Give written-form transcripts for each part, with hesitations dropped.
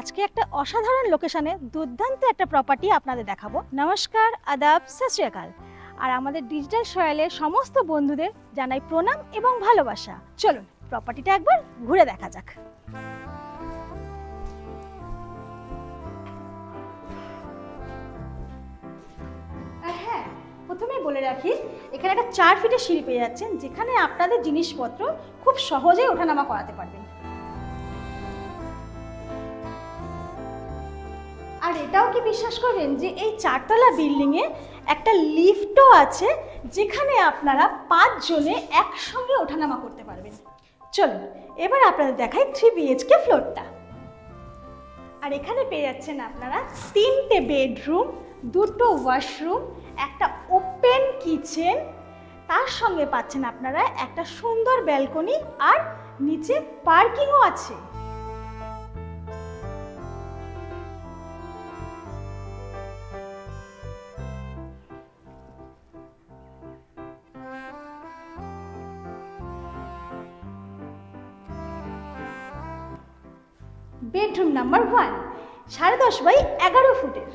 আজকে একটা অসাধারণ লোকেশনে দুর্দান্ত একটা প্রপার্টি আপনাদের দেখাবো। নমস্কার, আদাব, সত শ্রী আকাল। আর আমাদের ডিজিটাল সয়ালের সমস্ত বন্ধুদের জানাই প্রণাম এবং ভালোবাসা। চলুন প্রপার্টিটা একবার ঘুরে দেখা যাক। হ্যাঁ, প্রথমেই বলে রাখি, এখানে একটা 4 ফিটের সিঁড়ি পেয়ে যাচ্ছেন, যেখানে আপনাদের জিনিসপত্র খুব সহজেই ওঠানামা করাতে পারবেন। আর এটাও কি বিশ্বাস করবেন যে এই 4তলা বিল্ডিংয়ে একটা লিফটও আছে, যেখানে আপনারা 5 জনে একসঙ্গে ওঠানামা করতে পারবেন। চলুন এবার আপনাদের দেখাই 3 BHK ফ্লোরটা। আর এখানে পেয়ে যাচ্ছেন আপনারা 3টে বেডরুম, 2টো ওয়াশরুম, একটা ওপেন কিচেন, তার সঙ্গে পাচ্ছেন আপনারা একটা সুন্দর ব্যালকনি, আর নিচে পার্কিংও আছে। বেডরুম নাম্বার 1 10.5 বাই 11 ফুটের।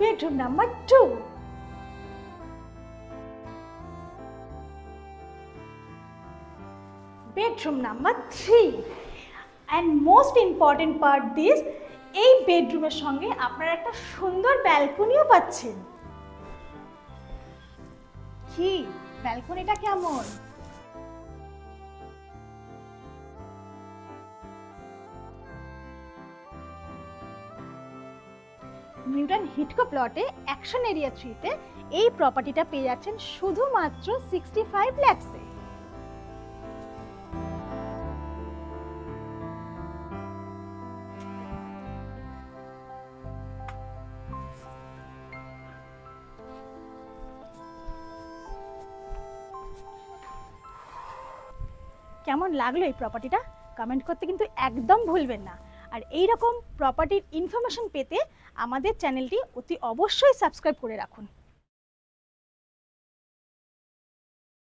Bedroom number 2 bedroom number 3 and most important part this, এই বেডরুমের সঙ্গে আপনারা একটা সুন্দর ব্যালকনিও পাচ্ছেন। কি ব্যালকনিটা কেমন? নিউটন হিটকো প্লটে অ্যাকশন এরিয়া 3-তে এই প্রপার্টিটা পেয়ে যাচ্ছেন শুধুমাত্র 65 লাখসে। কেমন লাগলো এই প্রপার্টিটা কমেন্ট করতে কিন্তু একদম ভুলবেন না। আর এই রকম প্রপার্টির ইনফরমেশন পেতে আমাদের চ্যানেলটি অতি অবশ্যই সাবস্ক্রাইব করে রাখুন।